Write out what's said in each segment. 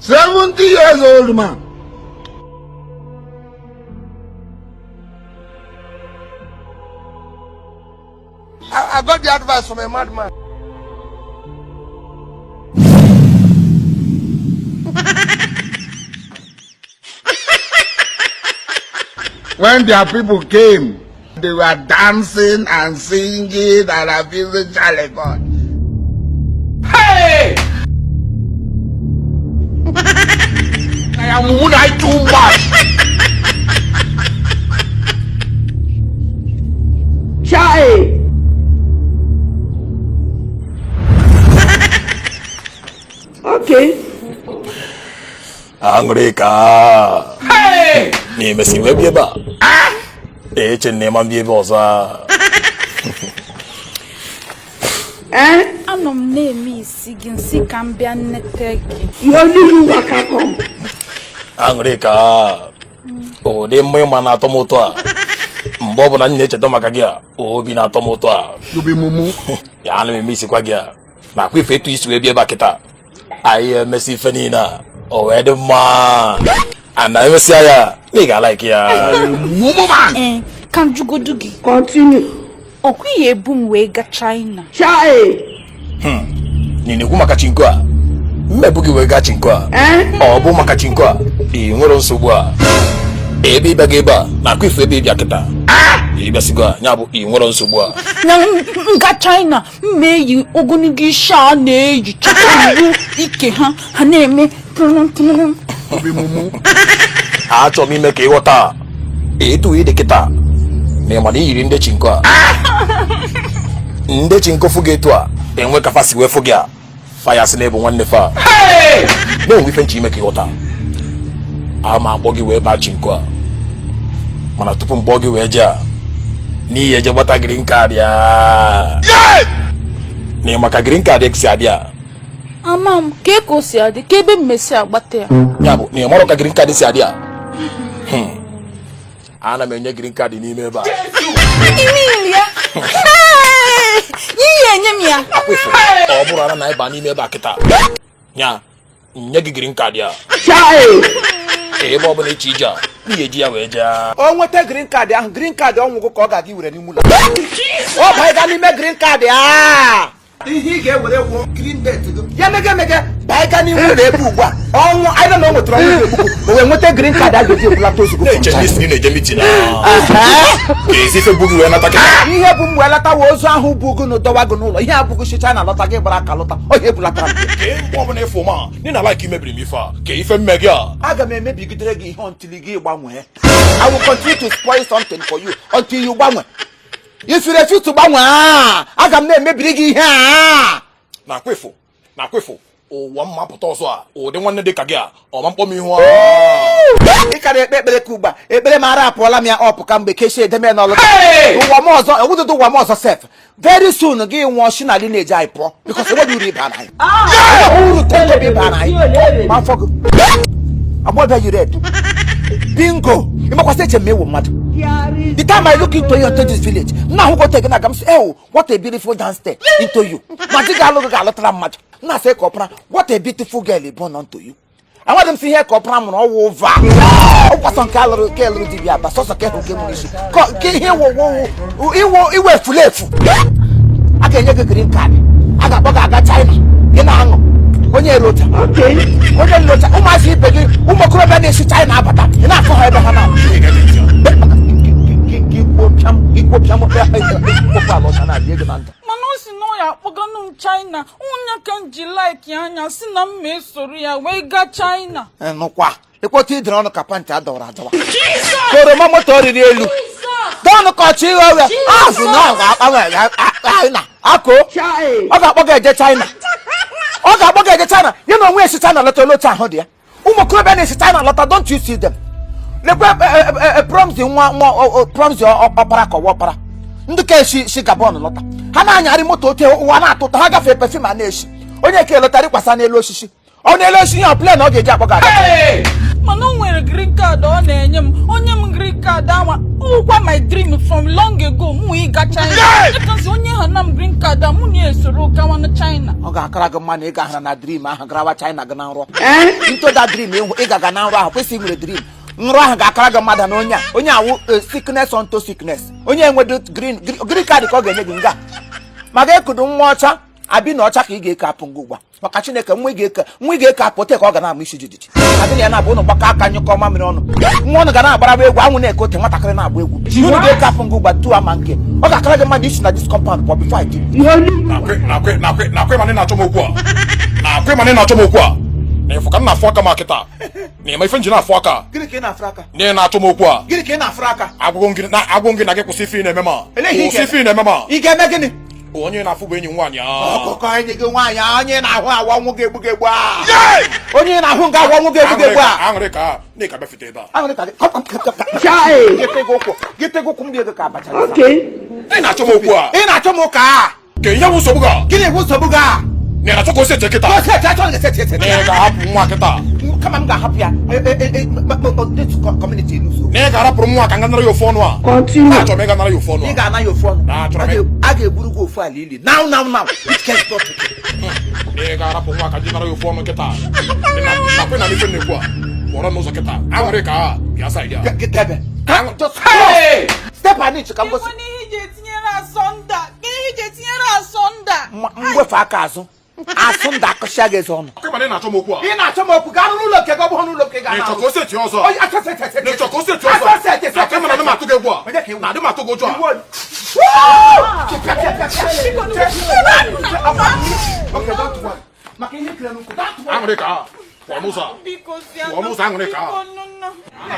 70 years old man. I got the advice from a madman. When their people came, they were dancing and singing and abusing Charlie God. Hey! I am Moonlight too much. Charlie! Okay. Angurika. Hey! Ni mesi webi ba. Eche ne man bi boza. Anom na emi sigin si kambia netegi. You waka come. Angurika. O de mo ma na tomoto a. Mbo bo na nyeche to maka gi a. O bi na tomoto a. You be mumu. Ya na me si kwa gi a. Na kwi fe tu isu webi ba kita. Ai mesi fenina. O edema. And I mesi aya. Nigga like ya. Mumu man. Kan jugodugi. Continue. Okwi ebum we ga China. Charlie! Nini ku maka chinko a. Mmebugi we ga chinko a. Obu maka chinko a. I nwere nsogbu a. Ebe ibe ga ebe a na akwa ife ebe bịa kịta. Ibe sigo a nya bụ I nwere nsogbu a. Nga China meyi ogunigi sha na-eyi chakwu ike ha na-eme Be mumu. Achọ m ime ka ịghọta etu ide kịta na ịma na iyiri ndị chinko a. Ndị chinko fụ gị etu a enwe ka fasi wee fụ gị a faya si na-ebu nwanne fa na onwe ife nchi ime ka ịghọta ama akpọ gị wee baa chinko a mana tupu mkpọ gị wee jee a n'ihi eje gbata green card ya na ịma ka green card si adị a Amam ke ko si adi ke be mmesi agbata ya. ya bụ na ịmara ka green card si adị a ana m enye green card n'ime ebe a Imi ya. Yi enye m ya. ọ bụrụ ana na ịba n'ime ebe a kịta nya nye gị green card ya Charlie! ebe ọ bụla echi ije a ihe eji ya wee jee O nweta green card ahụ green card ọnwụgwụ ka ọ ga-aga iwere n'ime ụlọ. Ọ baiga n'ime green card a. Ihe ga-ewere gwọ green belt go. Ya mege baiga n'ime ụlọ ebe ugbu a. Ọnwụ anyị na o nwetara ọnwụ ga-egbuku. O wee nweta green card a ga-eji ebulata ozugbo. na-eche ndị si na-eje mitin ka ezi ife bugi wee nata kịta Ihe bụ mgbe latawa ozu ahụ bụ ugu na dọwa gị n'ụlọ. Ihe abụghị shicha na lọta gị gbara aka lọta. Ọ ihe ebulatara m. kee mgbe ọbụla ịfụ ma ndị na laik imebiri m ife a ka ife mme gị a Aga m emebigidere gị ihe until gị gbanwee. I will continue to spoil something for you until you gbanwee. If you refuse to gbanwee, aga m na-emebiri gị ihe a. na akwefu ụwa mma pụta ọzọ a ụdị nwanne dị ka gị a ọma mkpọ m ihu a Ị ka na-ekpe ekpere ka ugba ekpere m ara apụọla m ya ọpụ ka mgbe kechie edeme n'ọlụ ụwa m ọzọ ewududu ụwa m ọzọ sef very soon gị nwụọ shi na lineage anyị pụọ because enweghị uru ịba na anyị uru tekobi ịba na anyị ma afọ gị agbọbịa you red bingo ịmakwasị eche m ewu mmadụ the time I look into you into this village nna ahụgote gị na aga m sị ewu what a beautiful dance step into you ma di ga-alụ gị ga-alụtara mmadụ nna sị ka ọpara what a beautiful girl born unto you amadị m si ihe ka ọpara mụrụ ọwụ ụva ọkwasọ nke alụrụ ke lụrụ dibịa aba sọsọ ka ịhụ nke mụrụ isi nke ihe iwe efulefu a ga-enye gị green card a ga-akpọ gị aga China gị na-aṅụ onye lota ụmụazị ibe gị ụmụ okorobịa na-esi China abata ị na-afọ ha ebe ha na Mana o si na ya akpọganụ m China. Onye ka m ji like anya si na m esoro ya wee ga China. nụkwa ịkpọta idere ọnụ ka pantị adọwara adọwa oroma moto riri elu dọnụ ka ọchị ihe ọrịa azụ na ọ ga-akpanwe China akụ ọ ga-akpọ gị eje China ya na onwe esi China lọta olotu ahụ dị ya ụmụ okorobịa na-esi China lọta don't you see them lekwe proms ọkpara ka ọwa ọkpara ndị ka esi Gabon lọta ha na-anyarị moto ote ụwa na-atụ ụtọ ha gafee pefim a na-esi onye ke lọtara ịkwasa n'elu osisi ọ n'elu osisi ihe plen ọ ga-eji akpọ gị aga mana o nwere green card ọ na-enye m onye m green card awa ụkwa my dream from long ago mụ ịga China because onye ha na m green card mụ na-esoro gawa na China ọ ga-akara gị mma na ị ga-ahara na dream ahụ garawa China gị na nrọ into that dream ị ga-aga na nrọ ahụ kwesịrị nwere dream nrọ ahụ ga-akara gị mmadụ na onye awụ sickness unto sickness onye enwedo green card ka ọ ga-enye gị nga ma ga-ekudu nwa ọcha abi na ọcha ka ị ga-eke apụ ngụ ugbu maka Chineke nwa ị ga-eke apụ te ka ọ ga na-ama isi jijiji adị ya na-abụ ụnụ gbakọ aka nyụkọ mamịrị ọnụ nwa ọnụ ga na-agbara egwu anwụ na-ekote nwatakịrị na-agba egwu ụnụ ga-eke apụ ngụ ugbu tu ama nke ọ ga-akara gị mmadụ isi na dis compound pọ bifo anyị nakwe mane na-achọ m okwu a na-efu ka m na-afụ aka m akịta na eme ife nji na-afụ aka gịnị ka ị na-afụ aka nye na-achọ m okwu a gịnị ka ị na-afụ aka agwụgwọ gị na gị kwụsị ife na-eme ma kwụsị ife na-eme ma ị ga-eme gịnị onye na-afụ bụ enyi nwaanyị ọkụkọ enyi gị nwaanyị onye na-ahụ awa ọnwụ ga-egbu gị egbu onye na-ahụ nga awa ọnwụ ga-egbu gị egbu aṅụrị ka na-eka befete ebe a gị tego ụkwụ m dị ego ka abacha ị na-achọ m okwu a ị na-achọ m ụka ka ihe bụ nsogbu ga gịnị bụ nsogbu gị na ị na-achọ ka o seche kịta na ị ga-ahapụ nwa kịta kama m ga-ahapụ ya kọmuniti n'usoro na ị ga-arapụrụ nwa ka nga nara ya ofu ọnụ a achọrọ m ịga nara ya ofu ọnụ ị ga-ana ya ofu ọnụ Achọrọ m a ga-eburu gị ofu ala ili now na ị ga-arapụ nwa ka ji nara ya ofu ọnụ kịta nakwe na ife na-ekwu a kpọrọ n'ụzọ kịta aṅụrị ka a bịa saịdị a step an inch ka m gosi mgbefe aka azụ asụ nda akọchịa gị eze ọnụ ị na-achọ m okwu a ị na-achọ m okwu gaa n'ụlọ nke gị ọ bụghị n'ụlọ nke gị na-echọ ka o seti ọzọ na-echọ ka o seti ọzọ na mana m atụ gị egwu a na adị m atụ gị ụjọ a aṅụrị ka a pụọ n'ụzọ aṅụrị ka a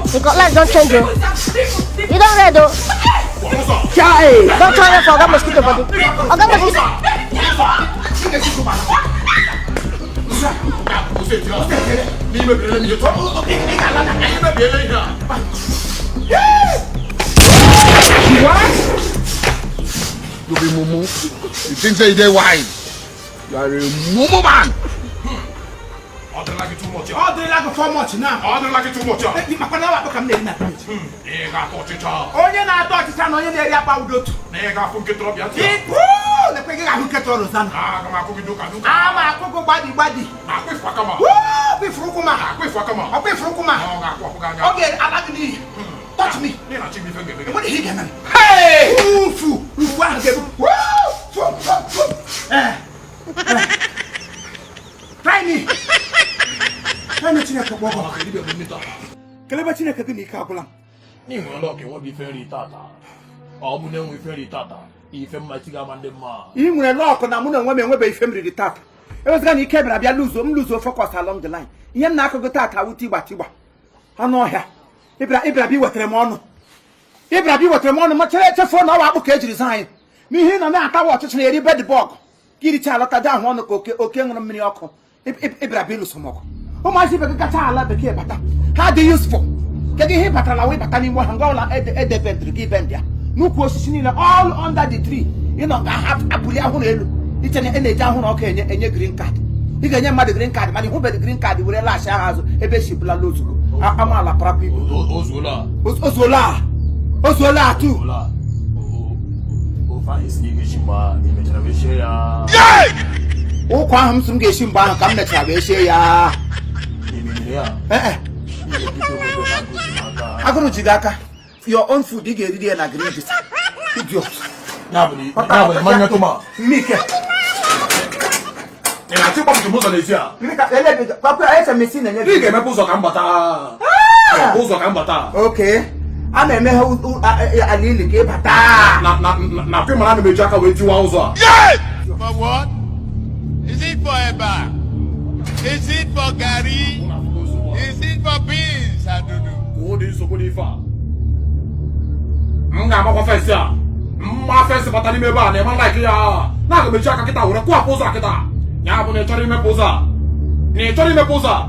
You got lights, don't change it. You don't read though. Don't turn it for Oga mosquito body. Oga mosquito. You be mumu. You think say you dey wise? You are a mumu man. Ọ dịrị like too much. Ọ dịrị like for much now. Ọ dịrị like too much. Maka na wa ka m na-eri na ị ga-atọ ọchịcha. onye na-atọ ọchịcha na onye na-eri akpa udo otu Na ị ga-afụ nkịta ọbịa ntị. lekwe gị ga-ahụ nkịta ọrụ zana Aga m akụ gị duka. ama akụkụ gbadi Na-akpụ ifu aka ma. kwefuru ụkwụ ma Akpụ ifu aka ma. ọ kwefuru ụkwụ ma Ọ ga-akwụ ọkụ gị anya. ọ ga-ala gị n'ihi touch me Ị na-achị m ife ga-eme gị. enweghị ihe ga-eme ufu ahụ ga-ebu try me Chineke gbọgọ kelebe Chineke gị na ike agwụla N'ihi na ọ ga-enwe ife nri tata. Ọ bụ na enwe ife nri tata. Ife mmachi ga-ama ndị mma. ị nwere lọkụ na mụ na onwe m enwebeghị ife m riri tata ewezụga na ike bịara bịa luzo focus along the line ihe m na-akụgo tata wute igbatigba anụ ọhịa ịbịara bịa iwetara m ọnụ ma chere echefuo na ọwa akpụ ka ejiri zaa anyị ma ihe ị nọ na-atawa ọchịchị na-eri bedbọg ka iricha alọtaja ahụ ọnụ ka oke ṅụrụ mmiri ọkụ ịbịara bịa ịlụso m ọgụ ụmụazị ibe gị kacha ala bekee bata ha dị useful kedu ihe ị batara wee bata n'ime ha nga ụla edebendịrị gị ibe ndị a n'ukwu osisi niile all under the tree ịnọ ga-apụli ahụ elu iche na na-eji ahụ na ọkụ enye green card ị ga-enye mmadụ green card mana ịhụbeghị green card were laghachi aha azụ ebe esi bulala ozugbo amaala parapụ igbo ozuola atụ ụkwa ahụ m sị m ga-esi mgbe ahụ ka m mechara wee shie ya agụrụ ji gị aka your own food ị ga-eriri ya na green visa idiot mmike Ị na-achị gbapụtụ m ụzọ n'ezi a? efemesi na-enye Ị ga-emepe ụzọ ka m bata. Ụzọ ka m bata. oke a na-emeghe ala ili ka ị bata Na kwe mara na meji aka wee tiwa ụzọ a. For what? Is it for eba? Is it for gari? Is it for beans? I don't know. Ka ọ dị nsogbu n'ife a. M ga-amakwa fensị a. Mma fensị bata n'ime ebe a na-eme laiki ya. Na-aga mechi aka kịta were kwapụ ụzọ a kịta. Ya bụ na ị chọrọ imepe ụzọ a. Na ị chọrọ imepe ụzọ a.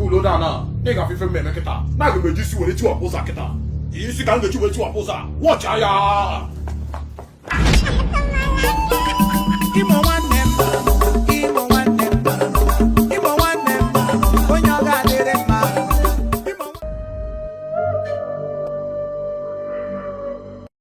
Cool down now. Nigga fi film me kita. Na go meji si wole ti oposa kita. Yi si kan go ti wole ti oposa. Watch aya. Imo one